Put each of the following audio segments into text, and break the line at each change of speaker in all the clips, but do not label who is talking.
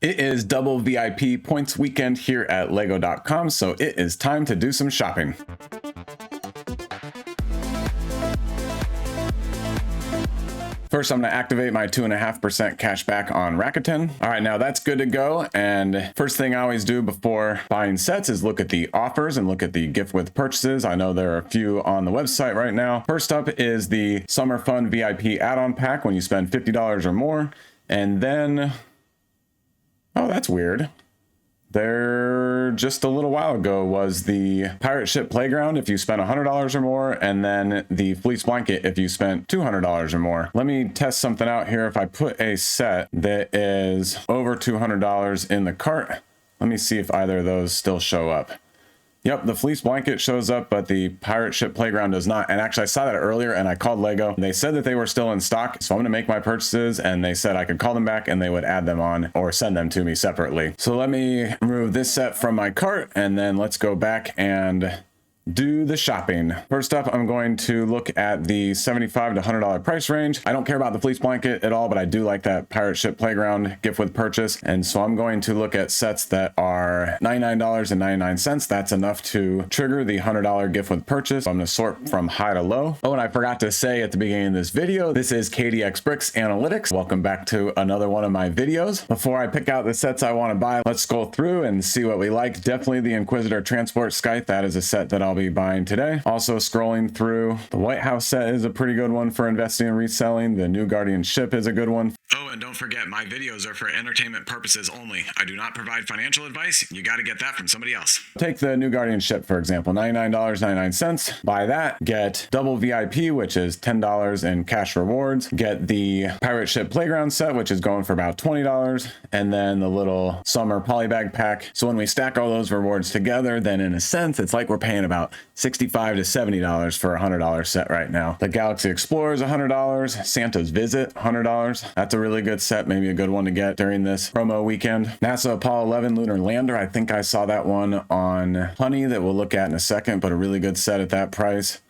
It is double VIP points weekend here at lego.com, so it is time to do some shopping. First, I'm going to activate my 2.5% cash back on Rakuten. All right, now that's good to go. And first thing I always do before buying sets is look at the offers and look at the gift with purchases. I know there are a few on the website right now. First up is the Summer Fun VIP add-on pack when you spend $50 or more. And then, oh, that's weird. There, just a little while ago, was the Pirate Ship Playground if you spent $100 or more, and then the Fleece Blanket if you spent $200 or more. Let me test something out here. If I put a set that is over $200 in the cart, let me see if either of those still show up. Yep, the Fleece Blanket shows up, but the Pirate Ship Playground does not. And actually, I saw that earlier and I called Lego. They said that they were still in stock, so I'm gonna make my purchases, and they said I could call them back and they would add them on or send them to me separately. So let me remove this set from my cart, and then let's go back and do the shopping. First up, I'm going to look at the $75 to $100 price range. I don't care about the Fleece Blanket at all, but I do like that Pirate Ship Playground gift with purchase. And so I'm going to look at sets that are $99.99. That's enough to trigger the $100 gift with purchase. So I'm going to sort from high to low. Oh, and I forgot to say at the beginning of this video, this is KDX Bricks Analytics. Welcome back to another one of my videos. Before I pick out the sets I want to buy, let's scroll through and see what we like. Definitely the Inquisitor Transport Scythe. That is a set that I'll be buying today. Also scrolling through, the White House set is a pretty good one for investing and reselling. The New Guardian ship is a good one. Oh, and don't forget, my videos are for entertainment purposes only. I do not provide financial advice. You got to get that from somebody else. Take the New Guardian ship, for example, $99.99. Buy that, get double VIP, which is $10 in cash rewards. Get the Pirate Ship Playground set, which is going for about $20. And then the little summer polybag pack. So when we stack all those rewards together, then in a sense, it's like we're paying about $65 to $70 for a $100 set right now. The Galaxy Explorer is $100. Santa's Visit, $100. That's a really good set, maybe a good one to get during this promo weekend. NASA Apollo 11 Lunar Lander, I think I saw that one on Honey that we'll look at in a second, but a really good set at that price.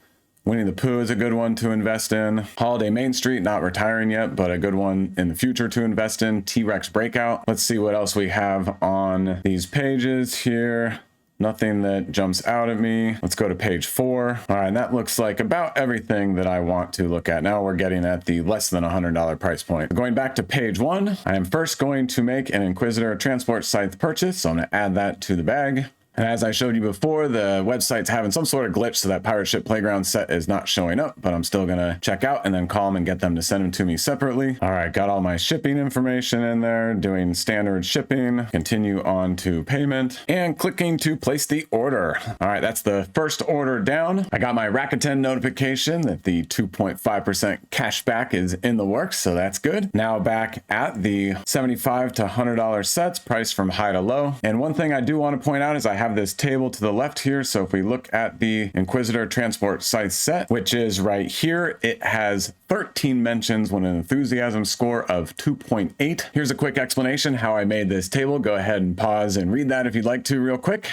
Winnie the Pooh is a good one to invest in. Holiday Main Street, not retiring yet, but a good one in the future to invest in. T-Rex Breakout. Let's see what else we have on these pages here. Nothing that jumps out at me. Let's go to page 4. All right, and that looks like about everything that I want to look at. Now we're getting at the less than $100 price point. Going back to page 1, I am first going to make an Inquisitor Transport Scythe purchase, so I'm going to add that to the bag. And as I showed you before, the website's having some sort of glitch, so that Pirate Ship Playground set is not showing up, but I'm still gonna check out and then call them and get them to send them to me separately. All right, got all my shipping information in there, doing standard shipping, continue on to payment, and clicking to place the order. All right, that's the first order down. I got my Rakuten notification that the 2.5% cash back is in the works, so that's good. Now back at the $75 to $100 sets, priced from high to low. And one thing I do want to point out is I have this table to the left here. So if we look at the Inquisitor Transport Scythe set, which is right here, it has 13 mentions with an enthusiasm score of 2.8. Here's a quick explanation how I made this table. Go ahead and pause and read that if you'd like to real quick.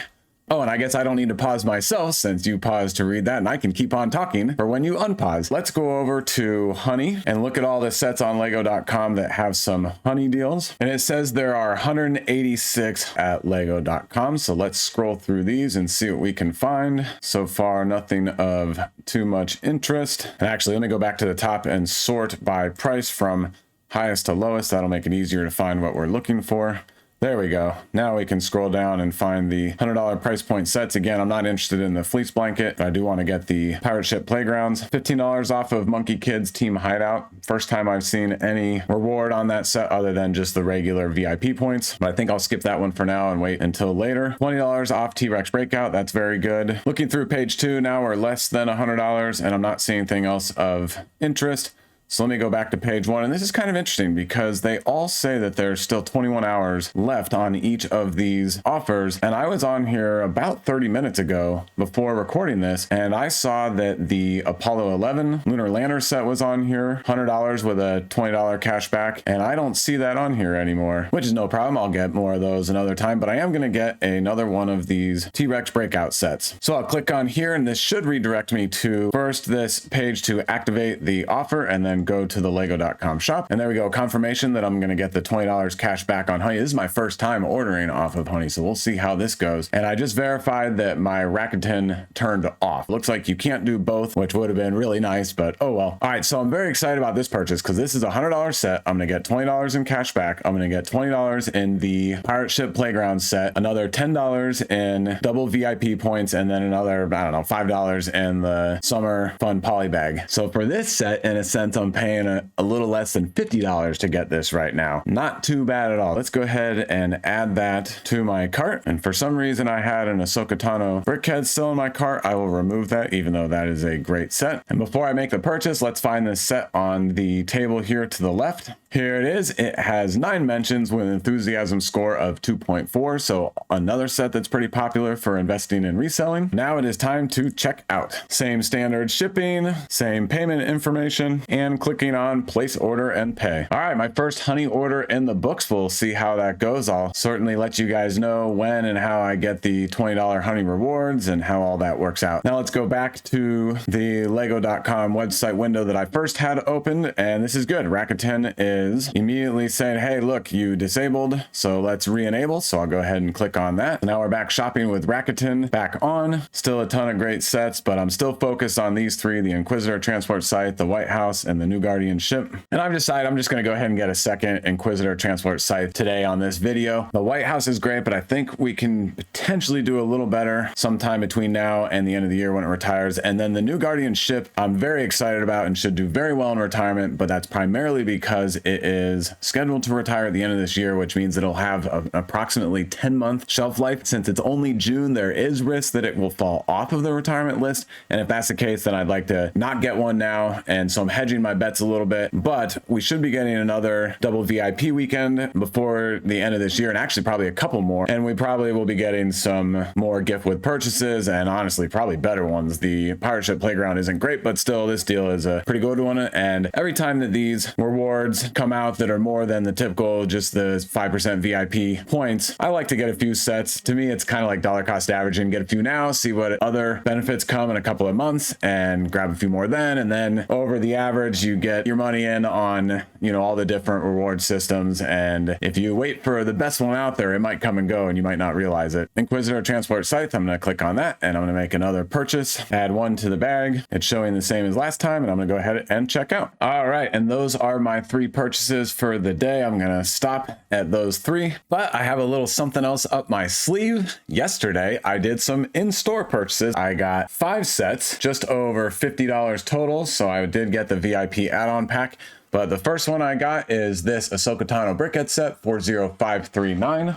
Oh, and I guess I don't need to pause myself since you paused to read that, and I can keep on talking for when you unpause. Let's go over to Honey and look at all the sets on lego.com that have some Honey deals. And it says there are 186 at lego.com. So let's scroll through these and see what we can find. So far, nothing of too much interest. And actually, let me go back to the top and sort by price from highest to lowest. That'll make it easier to find what we're looking for. There we go. Now we can scroll down and find the $100 price point sets. Again, I'm not interested in the Fleece Blanket, but I do want to get the Pirate Ship Playgrounds. $15 off of Monkey Kids Team Hideout. First time I've seen any reward on that set other than just the regular VIP points, but I think I'll skip that one for now and wait until later. $20 off T-Rex Breakout. That's very good. Looking through page 2, now we're less than $100 and I'm not seeing anything else of interest. So let me go back to page 1, and this is kind of interesting because they all say that there's still 21 hours left on each of these offers, and I was on here about 30 minutes ago before recording this, and I saw that the Apollo 11 Lunar Lander set was on here, $100 with a $20 cash back, and I don't see that on here anymore, which is no problem. I'll get more of those another time, but I am going to get another one of these T-Rex breakout sets. So I'll click on here, and this should redirect me to first this page to activate the offer, and then and go to the lego.com shop. And there we go. Confirmation that I'm going to get the $20 cash back on Honey. This is my first time ordering off of Honey, so we'll see how this goes. And I just verified that my Rakuten turned off. Looks like you can't do both, which would have been really nice, but oh well. All right, so I'm very excited about this purchase because this is a $100 set. I'm going to get $20 in cash back. I'm going to get $20 in the Pirate Ship Playground set, another $10 in double VIP points, and then another, I don't know, $5 in the Summer Fun Poly Bag. So for this set, in a sense, I'm paying a little less than $50 to get this right now. Not too bad at all. Let's go ahead and add that to my cart. And for some reason, I had an Ahsoka Tano Brickhead still in my cart. I will remove that, even though that is a great set. And before I make the purchase, let's find this set on the table here to the left. Here it is. It has 9 mentions with an enthusiasm score of 2.4. So another set that's pretty popular for investing and reselling. Now it is time to check out. Same standard shipping, same payment information, and clicking on place order and pay. All right, my first Honey order in the books. We'll see how that goes. I'll certainly let you guys know when and how I get the $20 Honey rewards and how all that works out. Now let's go back to the lego.com website window that I first had opened, and this is good. Rakuten is immediately saying, hey, look, you disabled, so let's re-enable. So I'll go ahead and click on that. Now we're back shopping with Rakuten back on. Still a ton of great sets, but I'm still focused on these 3, the Inquisitor Transport Scythe, the White House, and the New Guardian Ship. And I've decided I'm just going to go ahead and get a second Inquisitor Transport Scythe today on this video. The White House is great, but I think we can potentially do a little better sometime between now and the end of the year when it retires. And then the New Guardian Ship, I'm very excited about and should do very well in retirement, but that's primarily because it is scheduled to retire at the end of this year, which means it'll have approximately 10-month shelf life. Since it's only June, there is risk that it will fall off of the retirement list. And if that's the case, then I'd like to not get one now. And so I'm hedging my bets a little bit, but we should be getting another double VIP weekend before the end of this year, and actually probably a couple more. And we probably will be getting some more gift with purchases, and honestly, probably better ones. The Pirate Ship Playground isn't great, but still this deal is a pretty good one. And every time that these rewards come out that are more than the typical, just the 5% VIP points, I like to get a few sets. To me, it's kind of like dollar cost averaging. Get a few now, see what other benefits come in a couple of months, and grab a few more then. And then over the average, you get your money in on, all the different reward systems. And if you wait for the best one out there, it might come and go and you might not realize it. Inquisitor Transport Scythe, I'm going to click on that and I'm going to make another purchase, add 1 to the bag. It's showing the same as last time, and I'm going to go ahead and check out. All right. And those are my 3 purchases for the day. I'm going to stop at those 3, but I have a little something else up my sleeve. Yesterday, I did some in-store purchases. I got 5 sets, just over $50 total. So I did get the VIP add-on pack. But the first one I got is this Ahsoka Tano Brickhead set, 40539.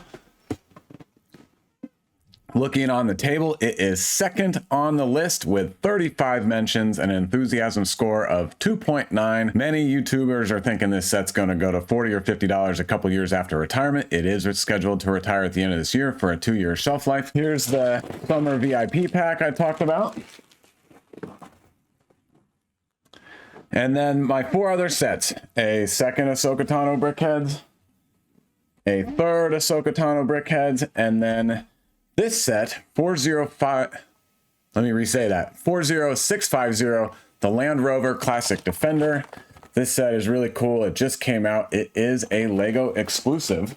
Looking on the table, it is second on the list with 35 mentions and an enthusiasm score of 2.9. Many YouTubers are thinking this set's going to go to $40 or $50 a couple years after retirement. It is scheduled to retire at the end of this year for a 2-year shelf life. Here's the summer VIP pack I talked about. And then my 4 other sets, a second Ahsoka Tano Brickheads, a third Ahsoka Tano Brickheads, and then this set, 40650, the Land Rover Classic Defender. This set is really cool. It just came out. It is a Lego exclusive.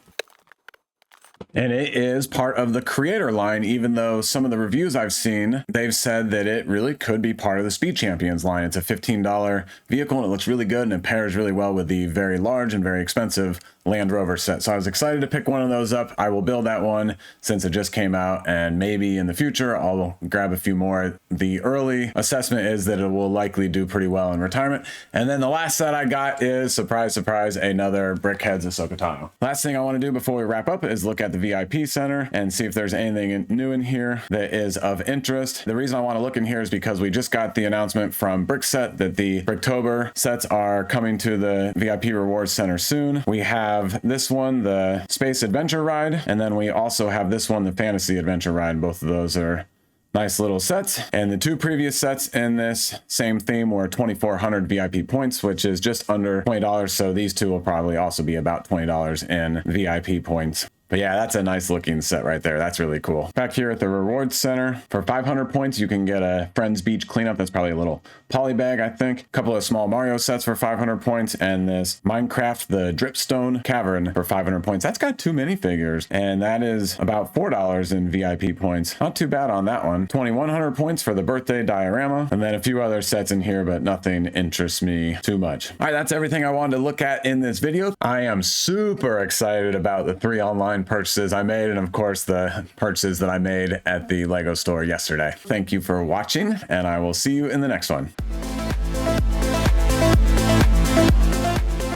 And it is part of the creator line, even though some of the reviews I've seen, they've said that it really could be part of the Speed Champions line. It's a $15 vehicle and it looks really good and it pairs really well with the very large and very expensive Land Rover set. So I was excited to pick one of those up. I will build that one since it just came out, and maybe in the future I'll grab a few more. The early assessment is that it will likely do pretty well in retirement. And then the last set I got is, surprise, surprise, another Brickheads Ahsoka Tano. Last thing I want to do before we wrap up is look at the VIP center and see if there's anything new in here that is of interest. The reason I want to look in here is because we just got the announcement from Brickset that the Bricktober sets are coming to the VIP Rewards Center soon. We have this one, the Space Adventure Ride, and then we also have this one, the Fantasy Adventure Ride. Both of those are nice little sets. And the 2 previous sets in this same theme were 2,400 VIP points, which is just under $20. So these 2 will probably also be about $20 in VIP points. But yeah, that's a nice looking set right there. That's really cool. Back here at the rewards center, for 500 points, you can get a Friends Beach cleanup. That's probably a little poly bag, I think. A couple of small Mario sets for 500 points, and this Minecraft, the Dripstone Cavern for 500 points. That's got 2 minifigures, and that is about $4 in VIP points. Not too bad on that one. 2,100 points for the birthday diorama, and then a few other sets in here, but nothing interests me too much. All right, that's everything I wanted to look at in this video. I am super excited about the 3 online purchases I made, and of course the purchases that I made at the Lego store yesterday. Thank you for watching, and I will see you in the next one.